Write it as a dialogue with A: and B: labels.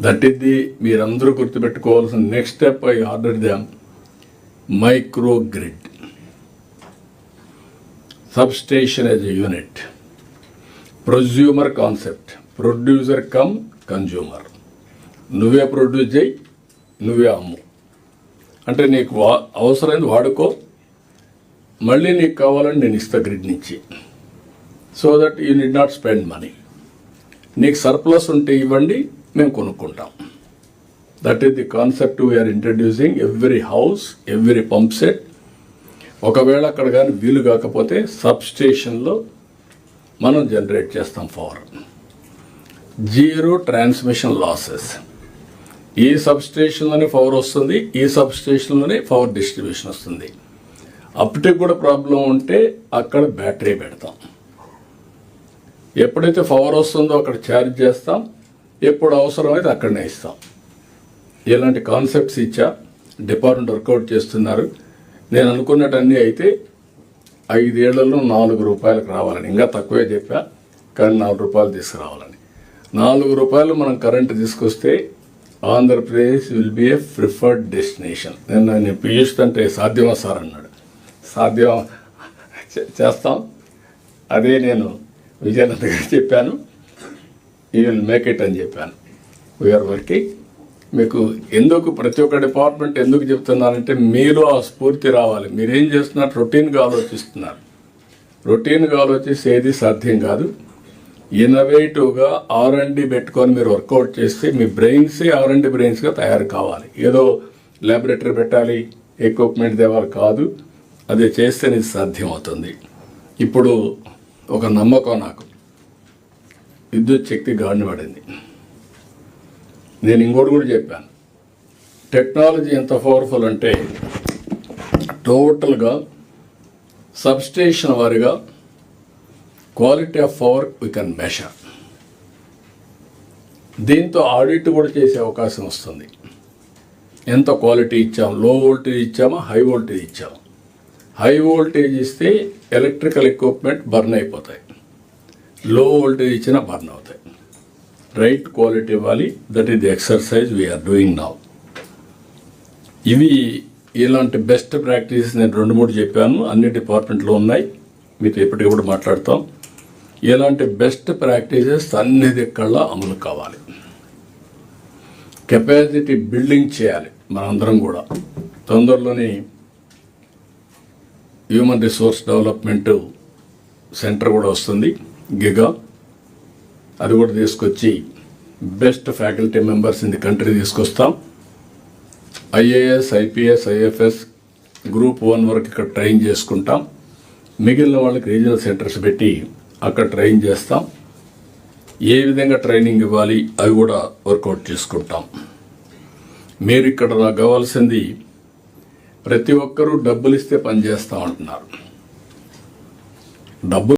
A: That is the మీరందరూ గుర్తుపెట్టుకోవాల్సిన next step. I order them micro grid, substation as a unit, ప్రొజ్యూమర్ concept, producer come consumer. నువ్వే produce చేయి, నువ్వే అమ్ము. అంటే నీకు అవసరమైంది వాడుకో, మళ్ళీ నీకు కావాలని నేను ఇస్తా గ్రిడ్ నుంచి. So that you need not spend money. నీకు సర్ప్లస్ ఉంటే ఇవ్వండి, మేము కొనుక్కుంటాం. That is the concept we are introducing. Every house, every pump set. ఒకవేళ అక్కడ కానీ వీలు కాకపోతే సబ్స్టేషన్లో మనం జనరేట్ చేస్తాం పవర్. Zero transmission losses. ఈ సబ్స్టేషన్లోనే పవర్ వస్తుంది, ఈ సబ్స్టేషన్లోనే పవర్ డిస్ట్రిబ్యూషన్ వస్తుంది. అప్పటికి కూడా ప్రాబ్లం ఉంటే అక్కడ బ్యాటరీ పెడతాం. ఎప్పుడైతే పవర్ వస్తుందో అక్కడ ఛార్జ్ చేస్తాం, ఎప్పుడు అవసరమైతే అక్కడనే ఇస్తాం. ఇలాంటి కాన్సెప్ట్స్ ఇచ్చా, డిపార్ట్మెంట్ వర్కౌట్ చేస్తున్నారు. నేను అనుకున్నట్టన్నీ అయితే 5 ఏళ్లలో 4 రూపాయలకు రావాలని, ఇంకా తక్కువే చెప్పా, కానీ 4 రూపాయలు తీసుకురావాలని. 4 రూపాయలు మనం కరెంటు తీసుకొస్తే Andhra Pradesh will be A preferred destination. నేను పీయూష్ అంటే సాధ్యమా సార్ అన్నాడు. సాధ్యం చేస్తాం. అదే నేను విజయానంద గారు చెప్పాను, యూ విల్ మేక్ ఇట్ అని చెప్పాను. We are working. మీకు ఎందుకు ప్రతి ఒక్క డిపార్ట్మెంట్ ఎందుకు చెప్తున్నానంటే మీలో ఆ స్ఫూర్తి రావాలి. మీరేం చేస్తున్నారు? రొటీన్గా ఆలోచిస్తున్నారు. రొటీన్గా ఆలోచిస్తే ఏది సాధ్యం కాదు. ఇన్నోవేటివ్గా R&D పెట్టుకొని మీరు వర్కౌట్ చేస్తే మీ బ్రెయిన్సే R&D బ్రెయిన్స్గా తయారు కావాలి. ఏదో ల్యాబొరేటరీ పెట్టాలి, ఎక్విప్మెంట్ తేవాలి కాదు. అది చేస్తే ఇది సాధ్యం అవుతుంది. ఇప్పుడు ఒక నమ్మకం నాకు, విద్యుత్ శక్తి గాడిన పడింది. నేను ఇంకోటి కూడా చెప్పాను, టెక్నాలజీ ఎంత పవర్ఫుల్ అంటే టోటల్గా సబ్స్టేషన్ వారిగా quality of power we can measure. దీంతో ఆడిట్ కూడా చేసే అవకాశం వస్తుంది. ఎంత క్వాలిటీ ఇచ్చాము, లో వోల్టేజ్ ఇచ్చామా, హై వోల్టేజ్ ఇచ్చాము. హై వోల్టేజ్ ఇస్తే ఎలక్ట్రికల్ ఎక్విప్మెంట్ బర్న్ అయిపోతాయి, లో వోల్టేజ్ ఇచ్చినా బర్న్ అవుతాయి. రైట్ క్వాలిటీ ఇవ్వాలి. That is the exercise we are doing now. ఇలాంటి బెస్ట్ ప్రాక్టీసెస్ నేను 2-3 చెప్పాను, అన్ని డిపార్ట్మెంట్లో ఉన్నాయి. మీతో ఎప్పటికప్పుడు మాట్లాడతాం. ఇలాంటి బెస్ట్ ప్రాక్టీసెస్ అన్ని దిక్కల్లా అమలు కావాలి. కెపాసిటీ బిల్డింగ్ చేయాలి. మనందరం కూడా తొందరలోనే హ్యూమన్ రిసోర్స్ డెవలప్మెంట్ సెంటర్ కూడా వస్తుంది, గిగా. అది కూడా తీసుకొచ్చి best faculty members in the country తీసుకొస్తాం. IAS, IPS, IFS గ్రూప్ 1 వరకు ఇక్కడ ట్రైన్ చేసుకుంటాం. మిగిలిన వాళ్ళకి రీజనల్ సెంటర్స్ పెట్టి అక్కడ ట్రైన్ చేస్తాం. ఏ విధంగా ట్రైనింగ్ ఇవ్వాలి అవి కూడా వర్కౌట్ చేసుకుంటాం. మీరు ఇక్కడ నాకు కావాల్సింది, ప్రతి ఒక్కరూ డబ్బులు ఇస్తే పని చేస్తాం అంటున్నారు. డబ్బు